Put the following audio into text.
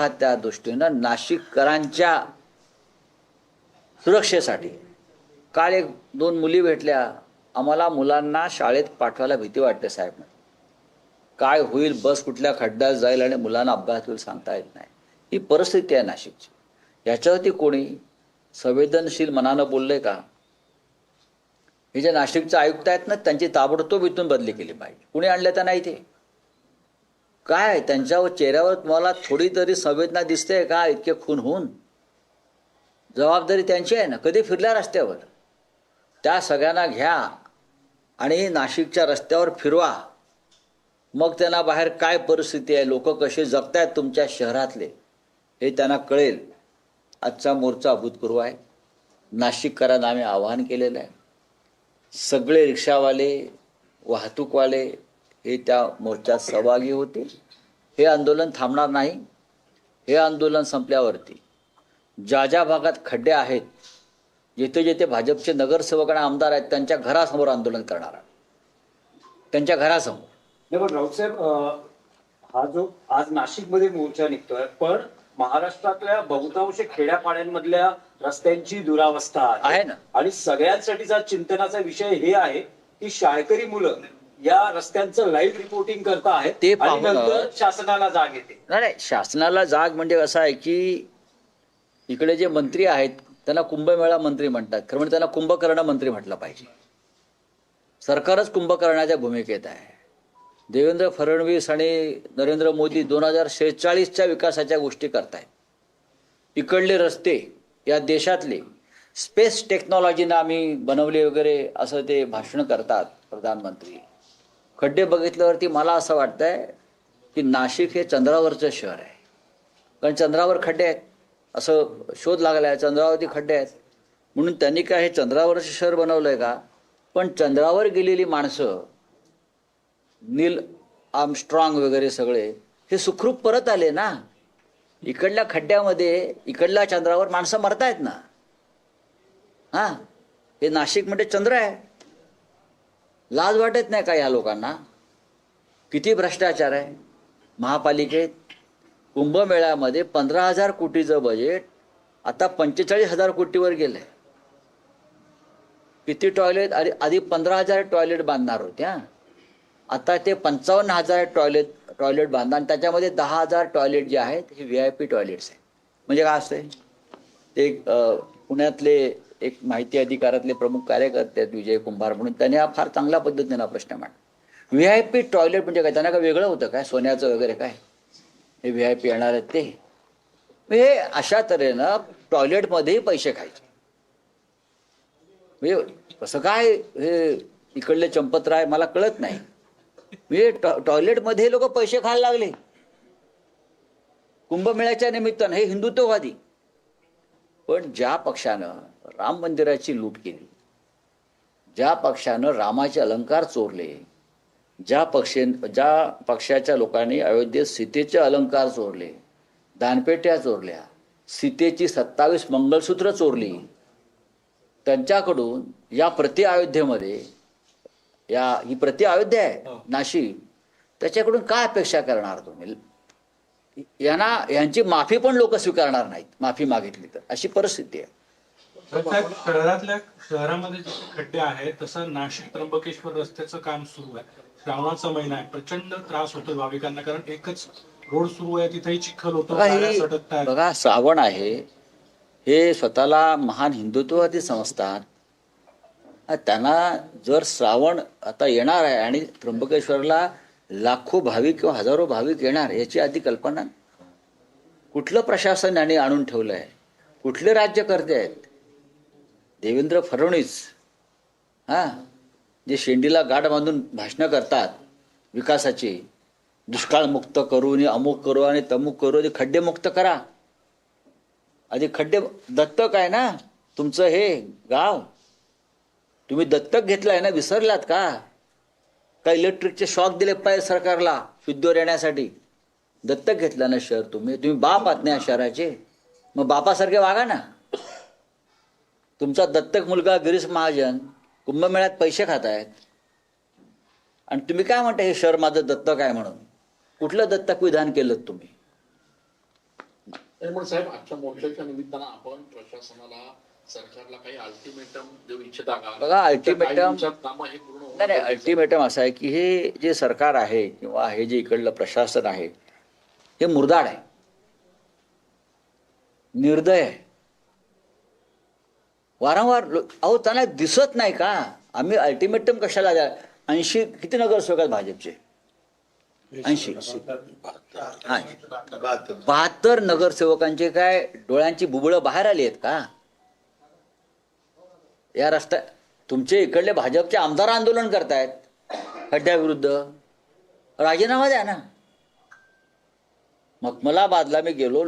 आहात त्या दृष्टीनं नाशिककरांच्या सुरक्षेसाठी काल एक दोन मुली भेटल्या. आम्हाला मुलांना शाळेत पाठवायला भीती वाटते साहेब. काय होईल, बस कुठल्या खड्ड्यात जाईल आणि मुलांना अपघात होईल सांगता येत नाही. ही परिस्थिती आहे नाशिकची. याच्यावरती कोणी संवेदनशील मनानं बोललंय का? हे जे नाशिकचे आयुक्त आहेत ना, त्यांची ताबडतोब इथून बदली केली पाहिजे. कुणी आणलं तर नाही. ते काय त्यांच्यावर चेहऱ्यावर तुम्हाला थोडी तरी संवेदना दिसते का? इतके खून होऊन जबाबदारी त्यांची आहे ना. कधी फिरल्या रस्त्यावर? त्या सगळ्यांना घ्या आणि नाशिकच्या रस्त्यावर फिरवा. मग त्यांना बाहेर काय परिस्थिती आहे, लोक कसे जगतायत तुमच्या शहरातले, हे त्यांना कळेल. आजचा मोर्चा अभूतपूर्व आहे. नाशिककरांना आम्ही आवाहन केलेलं आहे. सगळे रिक्षावाले, वाहतूकवाले हे त्या मोर्चात सहभागी होतील. हे आंदोलन थांबणार नाही. हे आंदोलन संपल्यावरती ज्या ज्या भागात खड्डे आहेत, जिथे जिथे भाजपचे नगरसेवक आणि आमदार आहेत, त्यांच्या घरासमोर आंदोलन करणार. त्यांच्या घरासमोर. नाही पण राऊत साहेब, हा जो आज नाशिकमध्ये मोर्चा निघतोय, पण महाराष्ट्रातल्या बहुतांश खेड्यापाड्यांमधल्या रस्त्यांची दुरावस्था आहे ना. आणि सगळ्यांसाठीचा चिंतनाचा विषय हे आहे की शाळकरी मुलं या रस्त्यांचं लाईव्ह रिपोर्टिंग करता आहेत ते आणि नंतर शासनाला जाग येते. नाही, शासनाला जाग म्हणजे असं आहे की इकडे जे मंत्री आहेत त्यांना कुंभमेळा मंत्री म्हणतात. खरं म्हणजे त्यांना कुंभकर्ण मंत्री म्हटलं पाहिजे. सरकारच कुंभकर्णाच्या भूमिकेत आहे. देवेंद्र फडणवीस आणि नरेंद्र मोदी 2046च्या विकासाच्या गोष्टी करतायत. इकडले रस्ते या देशातले स्पेस टेक्नॉलॉजीनं आम्ही बनवले वगैरे असं ते भाषण करतात प्रधानमंत्री. खड्डे बघितल्यावरती मला असं वाटतंय की नाशिक हे चंद्रावरचं शहर आहे. कारण चंद्रावर खड्डे आहेत असं शोध लागला आहे. चंद्रावरती खड्डे आहेत म्हणून त्यांनी काय हे चंद्रावरचं शहर बनवलंय का? पण चंद्रावर गेलेली माणसं, नील आर्मस्ट्रॉंग वगैरे सगळे हे सुखरूप परत आले ना. इकडल्या खड्ड्यामध्ये इकडल्या चंद्रावर माणसं मरतायत ना. हां, हे नाशिक म्हणजे चंद्र आहे. लाज वाटत नाही का या लोकांना? किती भ्रष्टाचार आहे महापालिकेत. कुंभमेळ्यामध्ये 15,000 कोटीचं बजेट आता 45,000 कोटीवर गेलंय. किती टॉयलेट? आधी 15,000 टॉयलेट बांधणार होत्या, आता ते 55,000 टॉयलेट बांधणार. आणि त्याच्यामध्ये 10,000 टॉयलेट जे आहेत हे VIP टॉयलेट्स आहेत. म्हणजे काय असते ते? पुण्यातले एक माहिती अधिकारातले प्रमुख कार्यकर्ते आहेत विजय कुंभार म्हणून, त्याने हा फार चांगल्या पद्धतीने प्रश्न मांडला. VIP टॉयलेट म्हणजे काय? त्यांना काय वेगळं होतं काय? सोन्याचं वगैरे काय हे VIP येणार आहेत ते? हे अशा तऱ्हेनं टॉयलेटमध्येही पैसे खायचे. म्हणजे कसं काय हे इकडले चंपतराय मला कळत नाही. म्हणजे टॉयलेटमध्ये लोक पैसे खायला लागले कुंभमेळ्याच्या निमित्तानं. हे हिंदुत्ववादी. पण ज्या पक्षानं राम मंदिराची लूट केली, ज्या पक्षानं रामाचे अलंकार चोरले, ज्या पक्षाच्या लोकांनी अयोध्येत सीतेचे अलंकार चोरले, दानपेट्या चोरल्या, सीतेची 27 मंगळसूत्र चोरली, त्यांच्याकडून या प्रति अयोध्येमध्ये ही प्रति अयोध्या आहे नाशिक, त्याच्याकडून काय अपेक्षा करणार तुम्ही? यांची माफी पण लोक स्वीकारणार नाहीत माफी मागितली तर. अशी परिस्थिती आहे. शहरामध्ये जसे खड्डे आहेत तसं नाशिक त्र्यंबकेश्वर रस्त्याचं काम सुरू आहे. श्रावणाचा महिना आहे, प्रचंड त्रास होतो भाविकांना, कारण एकच रोड सुरू आहे, तिथेही चिखल होतो. बघा, श्रावण आहे हे स्वतःला महान हिंदुत्ववादी समजतात. त्यांना जर श्रावण आता येणार आहे आणि त्र्यंबकेश्वरला लाखो भाविक किंवा हजारो भाविक येणार, याची आधी कल्पना कुठलं प्रशासन यांनी आणून ठेवलं आहे? कुठले राज्यकर्ते आहेत? देवेंद्र फडणवीस जे शेंडीला गाठ बांधून भाषणं करतात विकासाची, दुष्काळमुक्त करू आणि अमुक करू आणि तमुक करू, आणि खड्डे मुक्त करा. आधी खड्डे. दत्तक आहे ना तुमचं हे गाव, तुम्ही दत्तक घेतलंय ना, विसरलात का? इलेक्ट्रिकचे शॉक दिले पाहिजे सरकारला शुद्धीवर येण्यासाठी. दत्तक घेतलं ना शहर तुम्ही बाप आहात ना या शहराचे, मग बापासारखे वागा ना. तुमचा दत्तक मुलगा गिरीश महाजन कुंभमेळ्यात पैसे खात आहेत आणि तुम्ही काय म्हणता हे शहर माझं दत्तक आहे म्हणून? कुठलं दत्तक विधान केलं तुम्ही? आणि म्हणून साहेब आजच्या मोर्चाच्या निमित्तानं आपण प्रशासनाला सरकारला काही अल्टिमेटम देऊ इच्छिता का? बघा, ultimatum- काही दिवसात कामं हे पूर्ण होणं नाही नाही, गरजेचं आहे. अल्टिमेटम असं आहे की हे जे सरकार आहे किंवा हे जे इकडलं प्रशासन आहे हे मुरदाड आहे, निर्दय आहे. वारंवार अहो त्यांना दिसत नाही का आम्ही अल्टिमेटम कशाला द्या? 80 किती नगरसेवक आहेत भाजपचे? 80 हा 72 नगरसेवकांचे काय डोळ्यांची बुबळं बाहेर आली आहेत का? या रस्त्या तुमचे इकडले भाजपचे आमदार आंदोलन करतायत खड्ड्याविरुद्ध, राजीनामा द्या ना. मखमलाबादला मी गेलो,